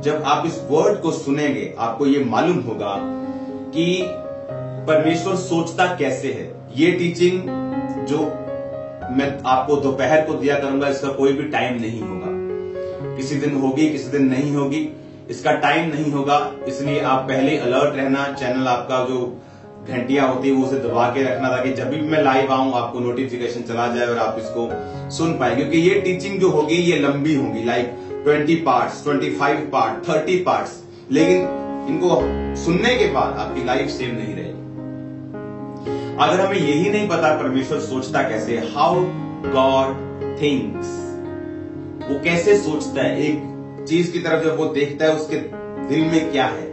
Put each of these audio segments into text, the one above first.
जब आप इस वर्ड को सुनेंगे आपको ये मालूम होगा कि परमेश्वर सोचता कैसे है। ये टीचिंग जो मैं आपको दोपहर को दिया करूंगा इसका कोई भी टाइम नहीं होगा। किसी दिन होगी, किसी दिन नहीं होगी, इसका टाइम नहीं होगा। इसलिए आप पहले अलर्ट रहना। चैनल आपका जो घंटियां होती है वो उसे दबा के रखना ताकि जब भी मैं लाइव आऊं आपको नोटिफिकेशन चला जाए और आप इसको सुन पाए। क्योंकि ये टीचिंग जो होगी ये लंबी होगी, लाइक 20 पार्ट्स, 25 पार्ट, 30 पार्ट्स। लेकिन इनको सुनने के बाद आपकी लाइफ सेम नहीं रहेगी। अगर हमें यही नहीं पता परमेश्वर सोचता कैसे, हाउ गॉड थिंक्स, वो कैसे सोचता है, एक चीज की तरफ जब वो देखता है उसके दिल में क्या है,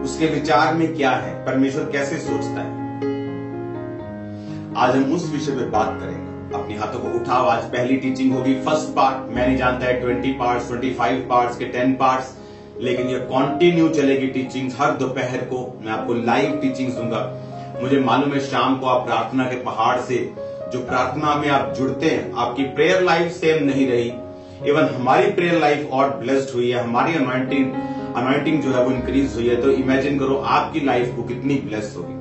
उसके विचार में क्या है, परमेश्वर कैसे सोचता है, आज हम उस विषय पे बात करेंगे। अपने हाथों को उठाओ। आज पहली टीचिंग होगी, फर्स्ट पार्ट। मैं नहीं जानता है 20 पार्ट्स, 25 पार्ट्स के 10 पार्ट्स, लेकिन ये कंटिन्यू चलेगी टीचिंग्स। हर दोपहर को मैं आपको लाइव टीचिंग्स दूंगा। मुझे मालूम है शाम को आप प्रार्थना के पहाड़ से जो प्रार्थना में आप जुड़ते हैं, आपकी प्रेयर लाइफ सेम नहीं रही। इवन हमारी प्रेयर लाइफ और ब्लेस्ड हुई है, हमारी अनॉइंटिंग जो है वो इंक्रीज हुई है। तो इमेजिन करो आपकी लाइफ को कितनी ब्लेस्ड होगी।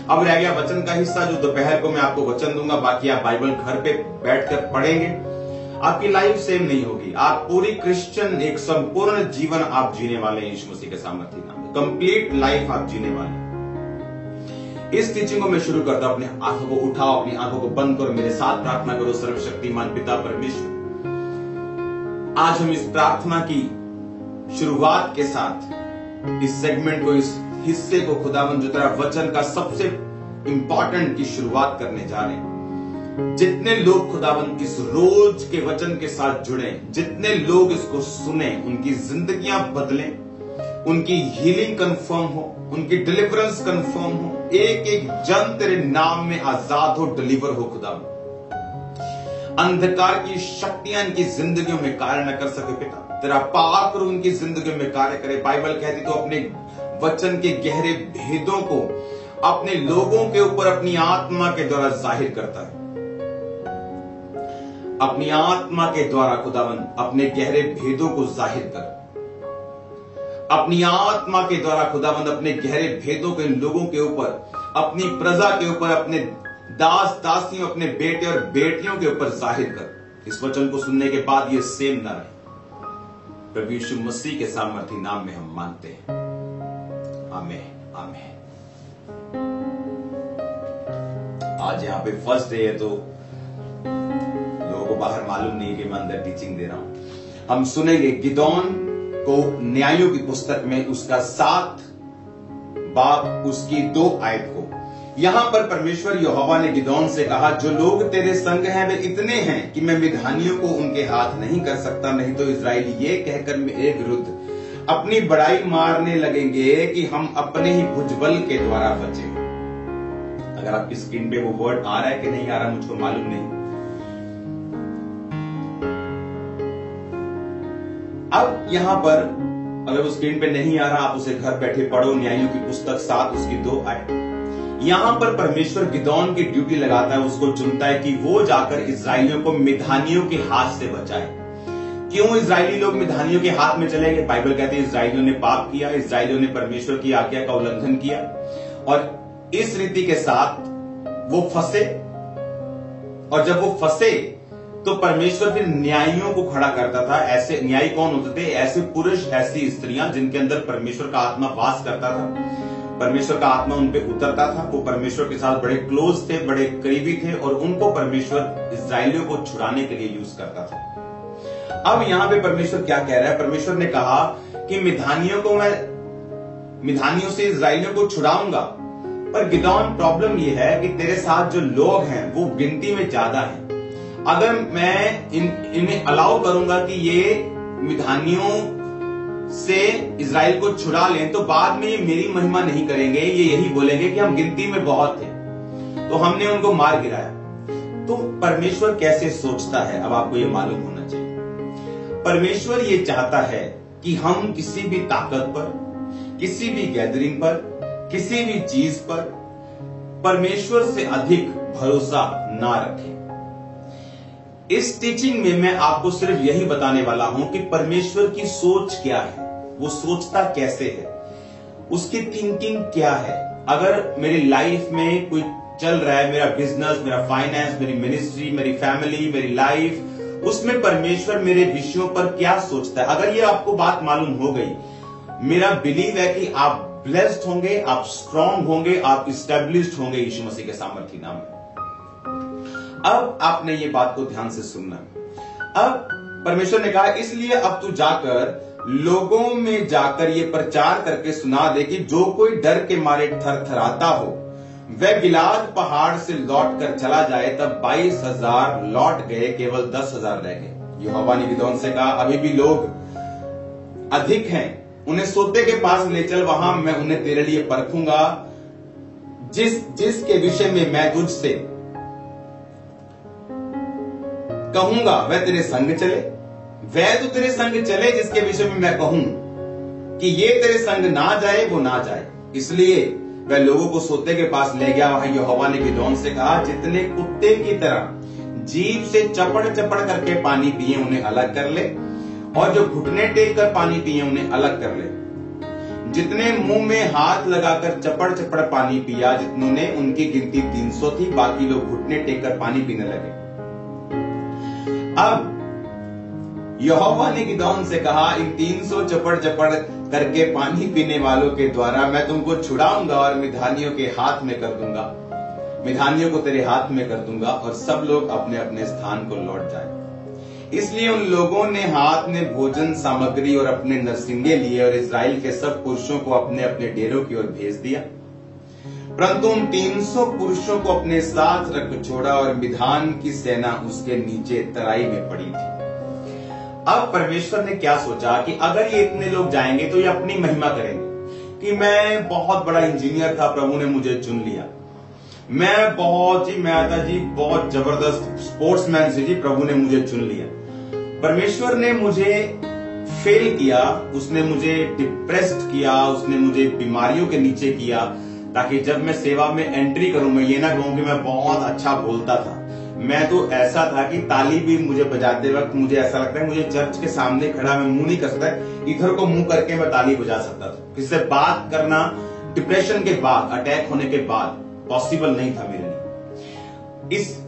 अब रह गया वचन का हिस्सा जो दोपहर को मैं आपको वचन दूंगा, बाकी आप बाइबल घर पे बैठकर पढ़ेंगे। आपकी लाइफ सेम नहीं होगी। आप पूरी क्रिश्चियन एक संपूर्ण जीवन आप जीने वाले हैं यीशु मसीह के सामर्थ्य नाम में। कंप्लीट लाइफ आप जीने वाले हैं। इस टीचिंग को मैं शुरू करता हूं। अपनी आंखों को उठाओ, अपनी आंखों को बंद करो, मेरे साथ प्रार्थना करो। सर्वशक्तिमान पिता परमेश्वर, आज हम इस प्रार्थना की शुरुआत के साथ इस सेगमेंट को, इस हिस्से को खुदावंद जो तेरा वचन का सबसे इंपॉर्टेंट की शुरुआत करने जा रहे हैं। जितने लोग खुदावंद इस रोज के वचन के साथ जुड़े, जितने लोग इसको सुने, उनकी जिंदगियां बदलें, उनकी हीलिंग कंफर्म हो, उनकी डिलीवरेंस कंफर्म हो, एक एक जन तेरे नाम में आजाद हो, डिलीवर हो। खुदावंद अंधकार की शक्तियां इनकी जिंदगियों में कार्य न कर सके पिता, तेरा पाक रूह उनकी जिंदगी में कार्य करे। बाइबल कहती तो अपने वचन के गहरे भेदों को अपने लोगों के ऊपर अपनी आत्मा के द्वारा जाहिर करता है। अपनी आत्मा के द्वारा खुदावंद अपने गहरे भेदों को जाहिर कर। अपनी आत्मा के द्वारा खुदावंद अपने गहरे भेदों के लोगों के ऊपर, अपनी प्रजा के ऊपर, अपने दास दासियों, अपने बेटे और बेटियों के ऊपर जाहिर कर। इस वचन को सुनने के बाद ये सेम न रहे। प्रभु यीशु मसीह के सामर्थी नाम में हम मांगते हैं, आमीन आमीन। आज यहाँ पे फर्स्ट डे है तो लोगों को बाहर मालूम नहीं कि मैं अंदर टीचिंग दे रहा हूं। हम सुनेंगे गिदोन को न्यायों की पुस्तक में उसका 7 बाब उसकी 2 आयत को। यहां पर परमेश्वर यहोवा ने गिदोन से कहा, जो लोग तेरे संग हैं वे इतने हैं कि मैं मिद्यानियों को उनके हाथ नहीं कर सकता। नहीं तो इस्राएली ये कहकर मेरे विरुद्ध अपनी बड़ाई मारने लगेंगे कि हम अपने ही भुजबल के द्वारा बचे। अगर आपकी स्क्रीन पे वो वर्ड आ रहा है कि नहीं आ रहा मुझको मालूम नहीं। अब यहां पर अगर वो स्क्रीन पे नहीं आ रहा, आप उसे घर बैठे पढ़ो। न्यायों की पुस्तक 7 उसकी 2 आयत। यहां पर परमेश्वर गिदोन की ड्यूटी लगाता है, उसको चुनता है कि वो जाकर इस्राएलियों को मिद्यानियों के हाथ से बचाए। क्यों इस्राएली लोग मिद्यानियों के हाथ में चले गए? बाइबल कहती है इस्राएलियों ने पाप किया, इस्राएलियों ने परमेश्वर की आज्ञा का उल्लंघन किया और इस रीति के साथ वो फंसे। और जब वो फंसे तो परमेश्वर फिर न्यायियों को खड़ा करता था। ऐसे न्यायी कौन होते थे? ऐसे पुरुष, ऐसी स्त्रियां जिनके अंदर परमेश्वर का आत्मा वास करता था, परमेश्वर का आत्मा उन पे उतरता था। वो परमेश्वर के साथ बड़े क्लोज थे, बड़े करीबी थे और उनको परमेश्वर इस्राएलियों को छुड़ाने के लिए यूज करता था। अब यहां पे परमेश्वर क्या कह रहा है? परमेश्वर ने कहा कि मिद्यानियों से इस्राएलियों को छुड़ाऊंगा, पर गिदोन प्रॉब्लम ये है कि तेरे साथ जो लोग हैं वो गिनती में ज्यादा हैं। अगर मैं इन्हें अलाउ करूंगा कि ये मिद्यानियों से इजराइल को छुड़ा लें तो बाद में ये मेरी महिमा नहीं करेंगे, ये यही बोलेंगे कि हम गिनती में बहुत थे तो हमने उनको मार गिराया। तो परमेश्वर कैसे सोचता है अब आपको ये मालूम होना चाहिए। परमेश्वर ये चाहता है कि हम किसी भी ताकत पर, किसी भी गैदरिंग पर, किसी भी चीज पर परमेश्वर से अधिक भरोसा ना रखें। इस टीचिंग में मैं आपको सिर्फ यही बताने वाला हूं कि परमेश्वर की सोच क्या है, वो सोचता कैसे है, उसकी थिंकिंग क्या है। अगर मेरी लाइफ में कोई चल रहा है, मेरा बिजनेस, मेरा फाइनेंस, मेरी मिनिस्ट्री, मेरी फैमिली, मेरी लाइफ, उसमें परमेश्वर मेरे विषयों पर क्या सोचता है, अगर ये आपको बात मालूम हो गई, मेरा बिलीव है कि आप ब्लेस्ड होंगे, आप स्ट्रांग होंगे, आप इस्टेब्लिश्ड होंगे यीशु मसीह के सामर्थी नाम में। अब आपने ये बात को ध्यान से सुनना। अब परमेश्वर ने कहा, इसलिए अब तू जाकर लोगों में जाकर ये प्रचार करके सुना दे कि जो कोई डर के मारे थरथराता हो वह गिलाद पहाड़ से लौट कर चला जाए। तब 22,000 लौट गए, केवल 10,000 रह गए। यहोवा ने गिदोन से कहा, अभी भी लोग अधिक हैं, उन्हें सोते के पास ले चल, वहां मैं उन्हें तेरे लिए परखूंगा, जिसके विषय में मैं तुझसे कहूंगा वह तेरे संग चले। वह तो तेरे संग चले जिसके विषय में मैं कहूं कि ये तेरे संग ना जाए, वो ना जाए। इसलिए वह लोगों को सोते के पास ले गया। वहां यहोवा ने गिदोन से कहा, जितने कुत्ते की तरह जीभ से चपड़ चपड़ करके पानी पिए उन्हें अलग कर ले, और जो घुटने टेक कर पानी पिए उन्हें अलग कर ले। जितने मुंह में हाथ लगाकर चपड़ चपड़ पानी पिया, जितनों उनकी गिनती 300 थी, बाकी लोग घुटने टेक कर पानी पीने लगे। अब यहोवा ने गिदोन से कहा, इन 300 चपड़ चपड़ करके पानी पीने वालों के द्वारा मैं तुमको छुड़ाऊंगा और मिधानियों के हाथ में कर दूंगा, मिधानियों को तेरे हाथ में कर दूंगा, और सब लोग अपने अपने स्थान को लौट जाए। इसलिए उन लोगों ने हाथ में भोजन सामग्री और अपने नरसिंगे लिए और इस्राएल के सब पुरुषों को अपने अपने डेरों की ओर भेज दिया। परंतु उन 300 पुरुषों को अपने साथ रख छोड़ा और मिधान की सेना उसके नीचे तराई में पड़ी थी। अब परमेश्वर ने क्या सोचा कि अगर ये इतने लोग जाएंगे तो ये अपनी महिमा करेंगे कि मैं बहुत बड़ा इंजीनियर था, प्रभु ने मुझे चुन लिया, मैं बहुत जबरदस्त स्पोर्ट्समैन से जी, प्रभु ने मुझे चुन लिया। परमेश्वर ने मुझे फेल किया, उसने मुझे डिप्रेस्ड किया, उसने मुझे बीमारियों के नीचे किया, ताकि जब मैं सेवा में एंट्री करूं मैं ये ना कहूं कि मैं बहुत अच्छा बोलता था। मैं तो ऐसा था कि ताली भी मुझे बजाते वक्त मुझे ऐसा लगता है मुझे चर्च के सामने खड़ा मैं मुंह नहीं कर सकता, इधर को मुंह करके मैं ताली बजा सकता था। किससे बात करना डिप्रेशन के बाद, अटैक होने के बाद पॉसिबल नहीं था मेरे लिए।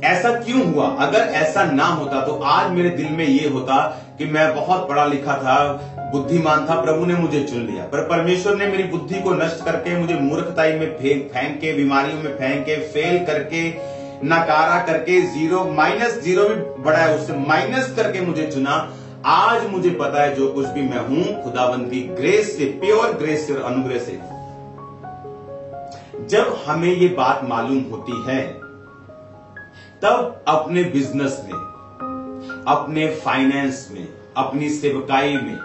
ऐसा क्यों हुआ? अगर ऐसा ना होता तो आज मेरे दिल में ये होता कि मैं बहुत पढ़ा लिखा था, बुद्धिमान था, प्रभु ने मुझे चुन लिया। पर परमेश्वर ने मेरी बुद्धि को नष्ट करके मुझे मूर्खताई में फेंक के, बीमारियों में फेंक के, फेल करके, नकारा करके, -0 भी बड़ा है उससे माइनस करके मुझे चुना। आज मुझे पता है जो कुछ भी मैं हूं खुदावंद की ग्रेस से, प्योर ग्रेस से और अनुग्रह से। जब हमें ये बात मालूम होती है तब अपने बिजनेस में, अपने फाइनेंस में, अपनी सेवकाई में,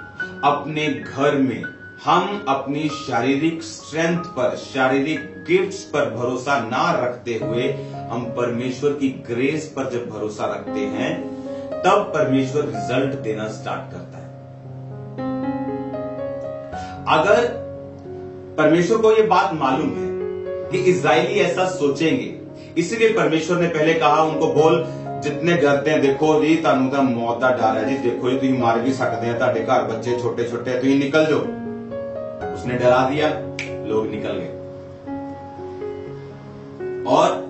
अपने घर में हम अपनी शारीरिक स्ट्रेंथ पर, शारीरिक गिफ्ट्स पर भरोसा ना रखते हुए हम परमेश्वर की ग्रेस पर जब भरोसा रखते हैं तब परमेश्वर रिजल्ट देना स्टार्ट करता है। अगर परमेश्वर को यह बात मालूम है कि इजरायली ऐसा सोचेंगे, इसलिए परमेश्वर ने पहले कहा उनको, बोल जितने डरते हैं, देखो जी तानू का मौत का डर है जी, देखो जी तुम मार भी सकते हैं, ताड़े घर बच्चे छोटे छोटे, तुम निकल जाओ। उसने डरा दिया, लोग निकल गए। और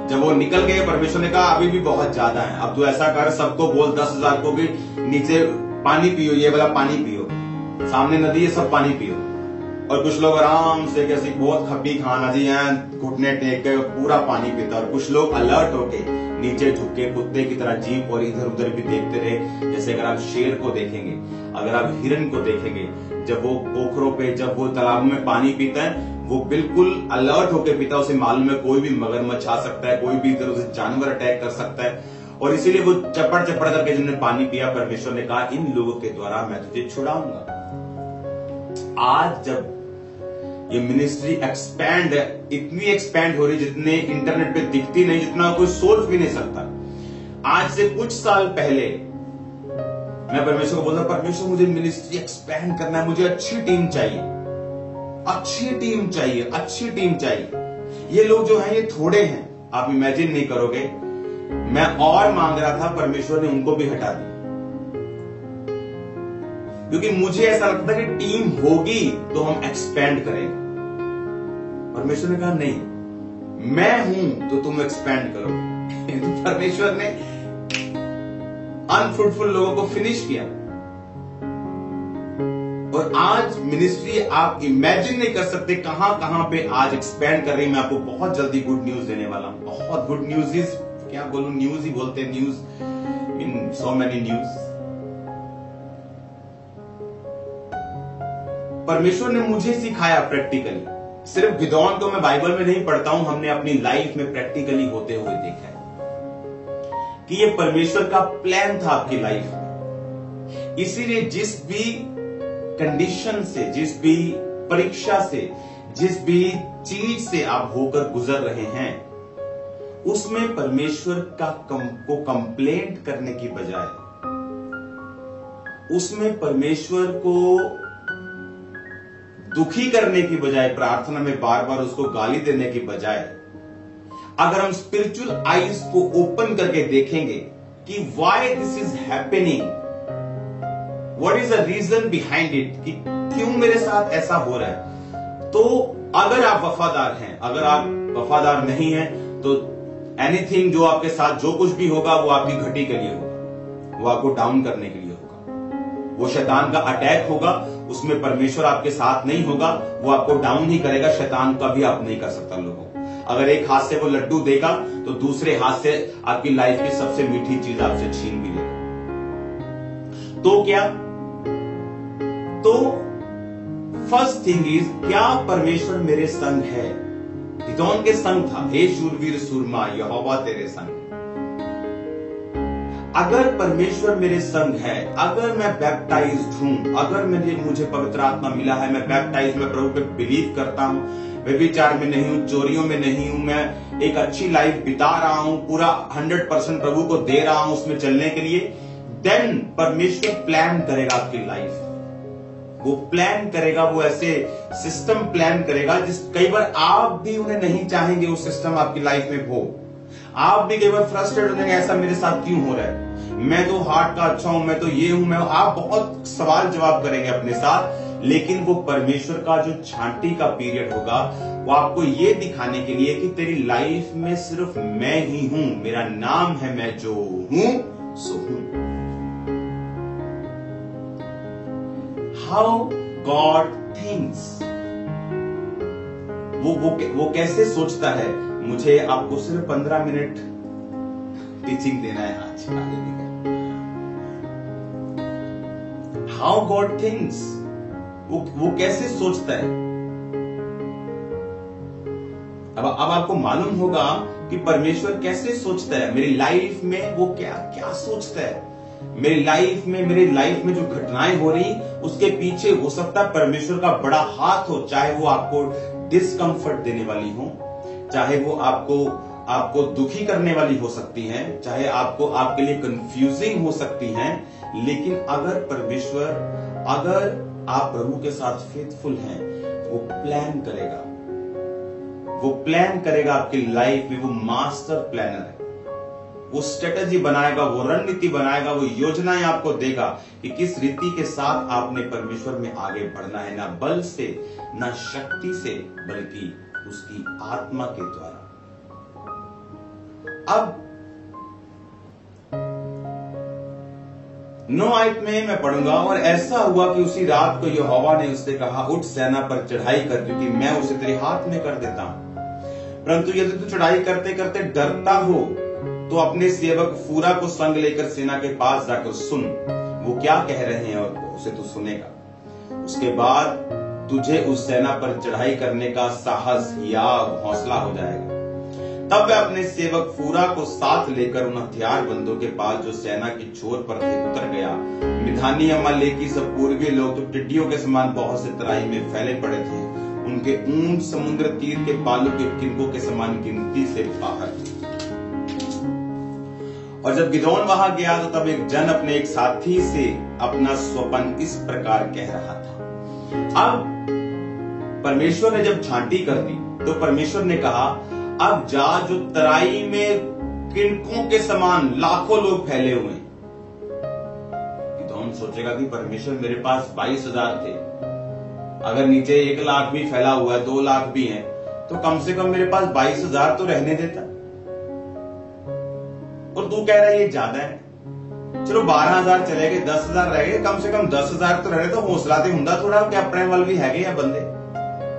जब वो निकल गए परमेश्वर ने कहा अभी भी बहुत ज्यादा है, अब तू ऐसा कर, सबको बोल 10,000 को भी नीचे पानी पियो, ये वाला पानी पियो, सामने नदी है, सब पानी पियो। और कुछ लोग आराम से कैसी बहुत खपी खाना जी हैं, घुटने टेक के पूरा पानी पीता, और कुछ लोग अलर्ट होके नीचे झुक के कुत्ते की तरह जीप और इधर उधर भी देखते रहे। जैसे अगर आप शेर को देखेंगे, अगर आप हिरन को देखेंगे, जब वो पोखरों पे, जब वो तालाब में पानी पीता है, वो बिल्कुल अलर्ट होकर पीता है, उसे मालूम है कोई भी मगरमच्छ आ सकता है, कोई भी इधर उधर जानवर अटैक कर सकता है, और इसीलिए वो चपड़ चपड़ करके जिन्होंने पानी पिया, परमेश्वर ने कहा इन लोगों के द्वारा मैं तुझे छुड़ाऊंगा। आज जब ये मिनिस्ट्री एक्सपैंड है, इतनी एक्सपैंड हो रही जितने इंटरनेट पे दिखती नहीं, जितना कोई सोच भी नहीं सकता। आज से कुछ साल पहले मैं परमेश्वर को बोलता, परमेश्वर मुझे मिनिस्ट्री एक्सपैंड करना है, मुझे अच्छी टीम चाहिए, अच्छी टीम चाहिए, अच्छी टीम चाहिए। ये लोग जो हैं ये थोड़े हैं, आप इमेजिन नहीं करोगे। मैं और मांग रहा था, परमेश्वर ने उनको भी हटा दिया, क्योंकि मुझे ऐसा लगता था कि टीम होगी तो हम एक्सपेंड करेंगे। परमेश्वर ने कहा नहीं, मैं हूं तो तुम एक्सपेंड करोगे। तो परमेश्वर ने अनफ्रूटफुल लोगों को फिनिश किया। और आज मिनिस्ट्री आप इमेजिन नहीं कर सकते कहां कहां पे आज एक्सपेंड कर रही। मैं आपको बहुत जल्दी गुड न्यूज देने वाला हूं। बहुत गुड न्यूज इज, क्या बोलूं, न्यूज ही बोलते हैं, news in so many news. परमेश्वर ने मुझे सिखाया प्रैक्टिकली, सिर्फ गिदोन को मैं बाइबल में नहीं पढ़ता हूं, हमने अपनी लाइफ में प्रैक्टिकली होते हुए देखा है कि ये परमेश्वर का प्लान था आपकी लाइफ में। इसीलिए जिस भी कंडीशन से, जिस भी परीक्षा से, जिस भी चीज से आप होकर गुजर रहे हैं, उसमें परमेश्वर को कंप्लेंट करने की बजाय, उसमें परमेश्वर को दुखी करने की बजाय, प्रार्थना में बार बार उसको गाली देने की बजाय, अगर हम स्पिरिचुअल आईज को ओपन करके देखेंगे कि why this is happening, what is the reason behind it, कि क्यों मेरे साथ ऐसा हो रहा है, तो अगर आप वफादार हैं, अगर आप वफादार नहीं हैं, तो एनीथिंग जो आपके साथ जो कुछ भी होगा वो आपकी घटी के लिए होगा, वो आपको डाउन करने के लिए होगा, वो शैतान का अटैक होगा, उसमें परमेश्वर आपके साथ नहीं होगा, वो आपको डाउन ही करेगा। शैतान का भी आप नहीं कर सकता लोगों। अगर एक हाथ से वो लड्डू देगा तो दूसरे हाथ से आपकी लाइफ की सबसे मीठी चीज आपसे छीन भी लेगा। तो क्या, तो फर्स्ट थिंग इज, क्या परमेश्वर मेरे संग है? गिदोन के संग था, हे शूरवीर सूरमा, यहोवा तेरे संग। अगर परमेश्वर मेरे संग है, अगर मैं बैप्टाइज्ड हूं, अगर मुझे पवित्र आत्मा मिला है, मैं बैप्टाइज, मैं प्रभु पे बिलीव करता हूं, व्यभिचार में नहीं हूं, चोरियों में नहीं हूं, मैं एक अच्छी लाइफ बिता रहा हूं, पूरा 100% प्रभु को दे रहा हूं उसमें चलने के लिए, देन परमेश्वर प्लान करेगा आपकी लाइफ। वो प्लान करेगा, वो ऐसे सिस्टम प्लान करेगा जिस कई बार आप भी उन्हें नहीं चाहेंगे वो सिस्टम आपकी लाइफ में हो। आप भी कई बार फ्रस्ट्रेट हो जाएंगे, ऐसा मेरे साथ क्यों हो रहा है, मैं तो हार्ट का अच्छा हूं, मैं तो ये हूं, मैं, आप बहुत सवाल जवाब करेंगे अपने साथ। लेकिन वो परमेश्वर का जो छांटी का पीरियड होगा, वो आपको ये दिखाने के लिए कि तेरी लाइफ में सिर्फ मैं ही हूं, मेरा नाम है मैं जो हूं सो हूं। हाउ गॉड थिंक्स, वो कैसे सोचता है। मुझे आपको सिर्फ 15 मिनट टीचिंग देना है आज। हाउ गॉड थिंक्स, वो कैसे सोचता है। अब आपको मालूम होगा कि परमेश्वर कैसे सोचता है, मेरी लाइफ में वो क्या क्या सोचता है। मेरी लाइफ में जो घटनाएं हो रही, उसके पीछे हो सकता है परमेश्वर का बड़ा हाथ हो, चाहे वो आपको डिस्कंफर्ट देने वाली हो, चाहे वो आपको दुखी करने वाली हो सकती हैं, चाहे आपके लिए कंफ्यूजिंग हो सकती हैं। लेकिन अगर आप प्रभु के साथ फेथफुल हैं, वो प्लान करेगा आपकी लाइफ में। वो मास्टर प्लानर है, वो स्ट्रेटजी बनाएगा, वो रणनीति बनाएगा, वो योजनाएं आपको देगा कि किस रीति के साथ आपने परमेश्वर में आगे बढ़ना है, ना बल से, ना शक्ति से, बल्कि उसकी आत्मा के द्वारा। अब 9 आयत में मैं पढ़ूंगा, और ऐसा हुआ कि उसी रात को यहोवा ने उससे कहा, उठ सेना पर चढ़ाई कर, क्योंकि मैं उसे तेरे हाथ में कर देता हूं। परंतु यदि तू चढ़ाई करते करते डरता हो तो अपने सेवक फूरा को संग लेकर सेना के पास जाकर सुन, वो क्या कह रहे हैं, और उसे तू सुनेगा। उसके बाद तुझे उस सेना पर चढ़ाई करने का साहस या हौसला हो जाएगा। तब वह अपने सेवक फूरा को साथ लेकर उन हथियारबंदों के पास जो सेना की छोर पर थे उतर गया। मिधानी अमालेकी सब पूर्वी लोग तो टिड्डियों के समान बहुत से तराई में फैले पड़े थे, उनके ऊंट समुद्र तीर के बालू के किनकों के समान गिनती से बाहर थे। और जब गिदोन वहां गया तो तब एक जन अपने एक साथी से अपना स्वप्न इस प्रकार कह रहा था। अब परमेश्वर ने जब छांटी कर दी तो परमेश्वर ने कहा, अब जा, जो तराई में किणकों के समान लाखों लोग फैले हुए हैं। गिदोन सोचेगा कि परमेश्वर मेरे पास 22,000 थे, अगर नीचे 1 लाख भी फैला हुआ है, 2 लाख भी है, तो कम से कम मेरे पास 22,000 तो रहने देता। और तू कह रहा है ये ज्यादा है, चलो 12,000 चले गए, 10,000 रह गए, कम से कम 10,000 तो रहे, तो हौसला तो हुंदा थोड़ा कि अपने वाल भी है या बंदे।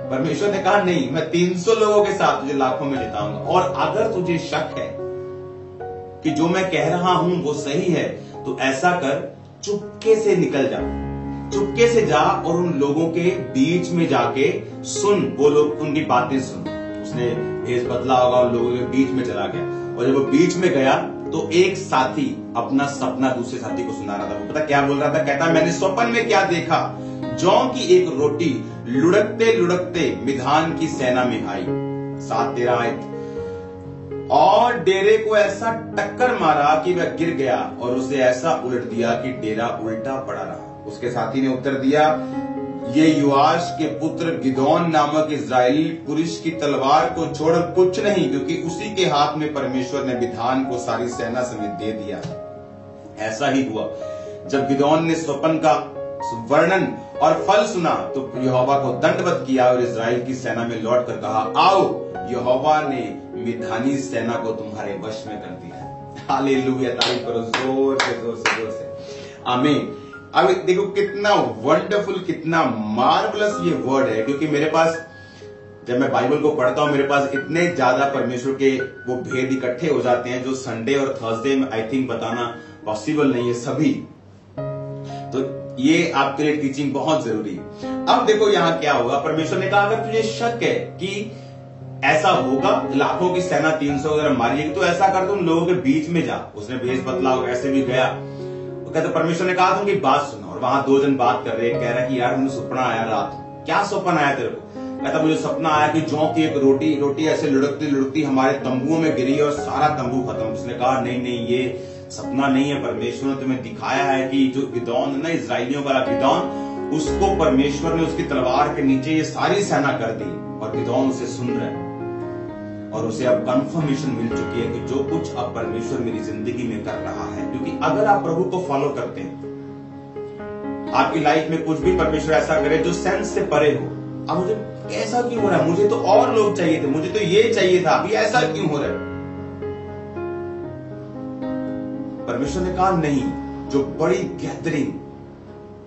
परमेश्वर ने कहा नहीं, मैं 300 लोगों के साथ तुझे लाखों में जिताऊंगा। और अगर तुझे शक है कि जो मैं कह रहा हूं वो सही है, तो ऐसा कर, चुपके से निकल जा, चुपके से जा और उन लोगों के बीच में जाके सुन, वो लोग उनकी बातें सुन। उसने भेष बदला होगा, उन लोगों के बीच में चला गया, और जब वो बीच में गया तो एक साथी अपना सपना दूसरे साथी को सुना रहा था। वो पता क्या बोल रहा था? कहता मैंने स्वप्न में क्या देखा, जौ की एक रोटी लुढ़कते लुढ़कते मिधान की सेना में आई। 7-13 आयत। और डेरे को ऐसा टक्कर मारा कि वह गिर गया, और उसे ऐसा उलट दिया कि डेरा उल्टा पड़ा रहा। उसके साथी ने उत्तर दिया, ये योआश के पुत्र गिदोन नामक इस्राएली पुरुष की तलवार को छोड़ कुछ नहीं, क्योंकि उसी के हाथ में परमेश्वर ने मिधान को सारी सेना समेत दे दिया। ऐसा ही हुआ, जब गिदोन ने स्वप्न का वर्णन और फल सुना तो यहोवा को दंडवत किया और इस्राएल की सेना में लौट कर कहा, आओ, यहोवा ने मिधानी सेना को तुम्हारे वश में कर दिया। हालेलुया, तारीफ करो जोर से जोर से जोर से, आमीन। अब देखो कितना वंडरफुल, कितना मार्वलस ये वर्ड है, क्योंकि मेरे पास जब मैं बाइबल को पढ़ता हूं, मेरे पास इतने ज्यादा परमेश्वर के वो भेद इकट्ठे हो जाते हैं जो संडे और थर्सडे में आई थिंक बताना पॉसिबल नहीं है सभी। तो ये आपके लिए टीचिंग बहुत जरूरी है। अब देखो यहां क्या होगा, परमेश्वर ने कहा अगर तुझे शक है कि ऐसा होगा, लाखों की सेना 300 अगर मारिएगी, तो ऐसा कर तुम लोगों के बीच में जा। उसने भेष बदला और ऐसे भी गया। कहते परमेश्वर ने कहा तुम की बात सुनो। और वहां 2 जन बात कर रहे, कह रहा कि यार मुझे सपना आया रात। क्या सपना आया तेरे को? कहता मुझे सपना आया कि जौ की एक रोटी ऐसे लुढ़कती लुढ़कती हमारे तंबुओं में गिरी और सारा तंबू खत्म। उसने कहा नहीं, ये सपना नहीं है, परमेश्वर ने तुम्हें दिखाया है कि जो गिदोन है ना, इस्राएलियों का गिदोन, उसको परमेश्वर ने उसकी तलवार के नीचे ये सारी सेना कर दी, और गिदोन उसे सुन रहा है, और उसे अब कंफर्मेशन मिल चुकी है कि जो कुछ अब परमेश्वर मेरी जिंदगी में कर रहा है। क्योंकि अगर आप प्रभु को फॉलो करते हैं, आपकी लाइफ में कुछ भी परमेश्वर ऐसा करे जो सेंस से परे हो, अब मुझे ऐसा क्यों हो रहा है, मुझे तो और लोग चाहिए थे, मुझे तो ये चाहिए था, अभी ऐसा क्यों हो रहा है? परमेश्वर ने कहा नहीं, जो बड़ी गैदरिंग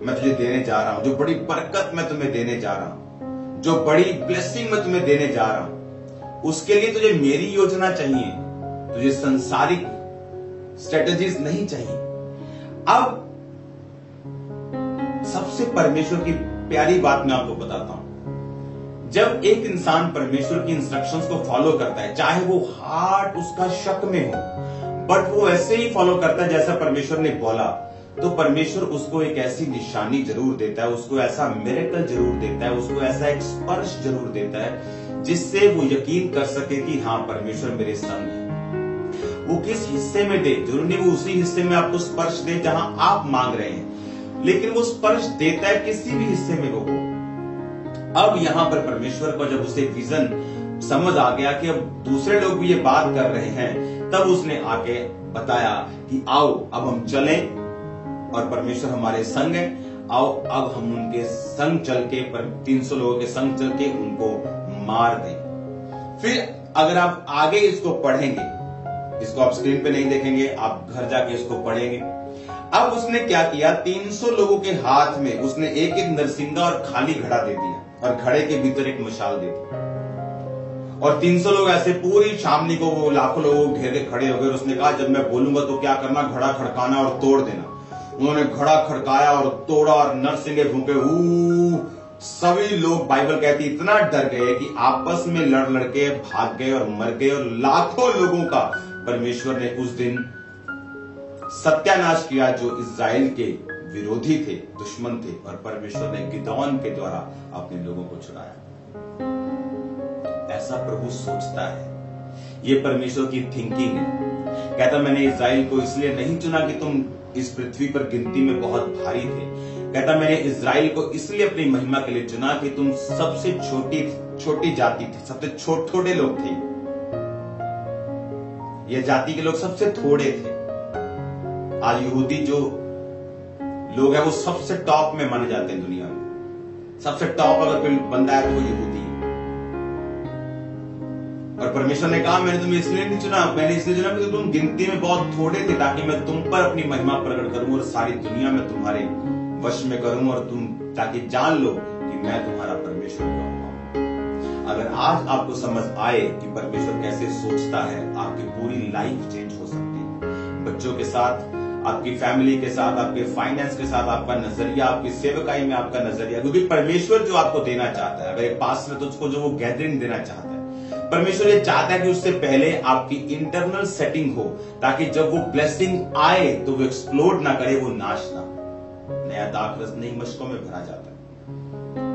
मैं तुझे देने जा रहा हूं, जो बड़ी बरकत मैं तुम्हें देने जा रहा हूं, जो बड़ी ब्लेसिंग मैं तुम्हें देने जा रहा हूं, उसके लिए तुझे मेरी योजना चाहिए, तुझे संसारिक स्ट्रेटजीज नहीं चाहिए। अब सबसे परमेश्वर की प्यारी बात मैं आपको बताता हूं। जब एक इंसान परमेश्वर की इंस्ट्रक्शंस को फॉलो करता है, चाहे वो हार्ट उसका शक में हो, बट वो ऐसे ही फॉलो करता है जैसा परमेश्वर ने बोला, तो परमेश्वर उसको एक ऐसी निशानी जरूर देता है, उसको ऐसा मिरेकल जरूर देता है, उसको ऐसा एक स्पर्श जरूर देता है जिससे वो यकीन कर सके कि हाँ परमेश्वर मेरे संग है। वो किस हिस्से में दे, जरूरी नहीं वो उसी हिस्से में आपको स्पर्श दे जहां आप मांग रहे हैं, लेकिन वो स्पर्श देता है किसी भी हिस्से में वो। अब यहां पर परमेश्वर को जब उसे विजन समझ आ गया कि अब दूसरे लोग भी ये बात कर रहे हैं, तब उसने आके बताया कि आओ अब हम चलें और परमेश्वर हमारे संग है, आओ अब हम उनके संग चल के 300 लोगों के संग चल के उनको मार दें। फिर अगर आप आगे इसको पढ़ेंगे, इसको आप स्क्रीन पे नहीं देखेंगे, आप घर जाके इसको पढ़ेंगे। अब उसने क्या किया, 300 लोगों के हाथ में उसने एक एक नरसिंगा और खाली घड़ा दे दिया, और घड़े के भीतर एक मशाल दे दी, और 300 लोग ऐसे पूरी शामनी को वो लाखों लोगों को घेर के खड़े हो गए। उसने कहा जब मैं बोलूंगा तो क्या करना, घड़ा खड़काना और तोड़ देना। उन्होंने घड़ा खड़काया और तोड़ा और नरसिंगे फूके। सभी लोग, बाइबल कहती इतना डर गए कि आपस में लड़ के भाग गए और मर गए, और लाखों लोगों का परमेश्वर ने उस दिन सत्यानाश किया जो इस्राएल के विरोधी थे, दुश्मन थे, और परमेश्वर ने गिदोन के द्वारा अपने लोगों को छुड़ाया। ऐसा प्रभु सोचता है, ये परमेश्वर की थिंकिंग है। कहता मैंने इस्राएल को इसलिए नहीं चुना कि तुम इस पृथ्वी पर गिनती में बहुत भारी थे। कहता मैंने इस्राएल को इसलिए अपनी महिमा के लिए चुना कि तुम सबसे छोटी जाति थी, सबसे छोटे लोग थे। ये जाति के लोग सबसे थोड़े थे। आज यहूदी जो लोग हैं वो सबसे टॉप में माने जाते हैं दुनिया में। सबसे टॉप अगर कोई बंदा है तो वो यहूदी है। और परमेश्वर ने कहा मैंने तुम्हें इसलिए नहीं चुना, मैंने इसलिए चुना क्योंकि तुम गिनती में बहुत थोड़े थे, ताकि मैं तुम पर अपनी महिमा प्रकट करूं और सारी दुनिया में तुम्हारे वश में करूं, और तुम ताकि जान लो कि मैं तुम्हारा परमेश्वर हूं। अगर आज आपको समझ आए कि परमेश्वर कैसे सोचता है, आपकी पूरी लाइफ चेंज हो सकती है। बच्चों के साथ, आपकी फैमिली के साथ, आपके फाइनेंस के साथ आपका नजरिया, आपकी सेवकाई में आपका नजरिया, क्योंकि परमेश्वर जो आपको देना चाहता है, अगर एक पास्टर है तो उसको जो वो गैदरिंग देना चाहता है, परमेश्वर ये चाहता है कि उससे पहले आपकी इंटरनल सेटिंग हो, ताकि जब वो ब्लेसिंग आए तो वो एक्सप्लोड ना करे, वो नाश ना। नया दाखरस नई मशकों में भरा जाता है,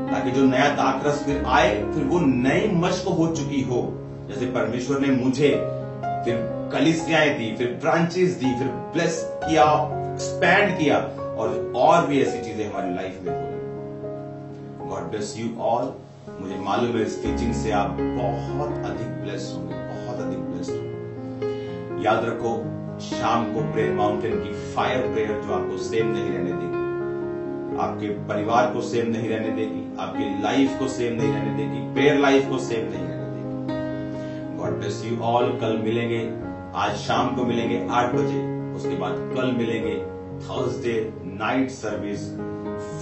ताकि जो नया दाखरस फिर आए, फिर वो नई मशक हो चुकी हो। जैसे परमेश्वर ने मुझे फिर कलीसियाएं दी, फिर ब्रांचेस दी, फिर ब्लेस किया, एक्सपैंड किया, और भी ऐसी चीजें हमारी लाइफ में हुई। God bless you all. मुझे मालूम है इस टीचिंग से आप बहुत अधिक ब्लेस होंगे, बहुत अधिक ब्लेस होंगे। याद रखो, शाम को प्रेयर माउंटेन की फायर प्रेयर जो आपको सेम नहीं रहने देगी, आपके परिवार को सेम नहीं रहने देगी, आपकी लाइफ को सेम नहीं रहने देगी, प्रेयर लाइफ को सेम नहीं रहने देगी। God bless you all. कल मिलेंगे, आज शाम को मिलेंगे 8 बजे, उसके बाद कल मिलेंगे Thursday night service,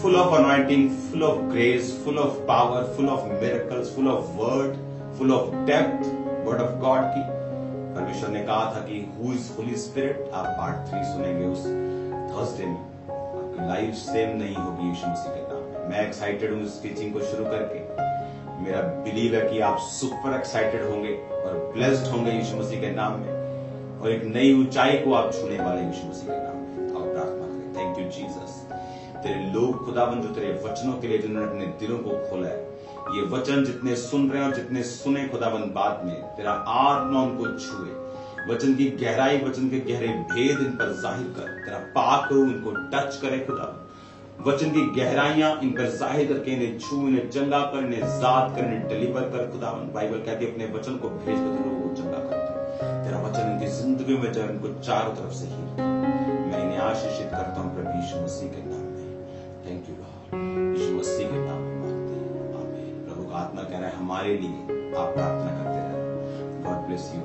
full of anointing, full of grace, full of power, full of miracles, full of word, full of depth, word of God की। परमेश्वर ने कहा था कि Who is Holy Spirit, आप पार्ट 3 सुनेंगे उस थर्सडे में। आपकी लाइफ सेम नहीं होगी यीशु मसीह के नाम में। मैं एक्साइटेड हूँ इस टीचिंग को शुरू करके। मेरा बिलीव है कि आप सुपर एक्साइटेड होंगे और ब्लेस्ड होंगे यीशु मसीह के नाम में, और एक नई ऊंचाई को आप छूने वाले यीशु मसीह के नाम में। आओ प्रार्थना करें। Thank you Jesus. तेरे लोग खुदाबंद जो तेरे वचनों के लिए जिन्होंने अपने दिलों को खोला है, ये वचन जितने सुन रहे हैं और जितने सुने खुदाबंद बाद में, तेरा आत्मा उनको छुए, वचन की गहराई, वचन के गहरे भेद इन पर जाहिर कर, तेरा पाक रूह इनको टच करे खुदाबंद, वचन की गहराइयां इन पर जाहिर करके इन्हें छू, इन्हें चंगा कर, इन्हें जात कर, इन्हें डिलीवर कर खुदाबंद। बाइबल कहती है अपने वचन को भेज कर लोगों को चंगा करता। तेरा वचन इनकी जिंदगी में जाए, इनको चारों तरफ से ही मैं इन्हें आशीषित करता हूं प्रभु यीशु मसीह के नाम। थैंक यू गॉड, यीशु मसीह के नाम में मांगते हैं, आमीन। प्रभु का आत्मा कह रहा है हमारे लिए आप प्रार्थना करते रहे। God bless you.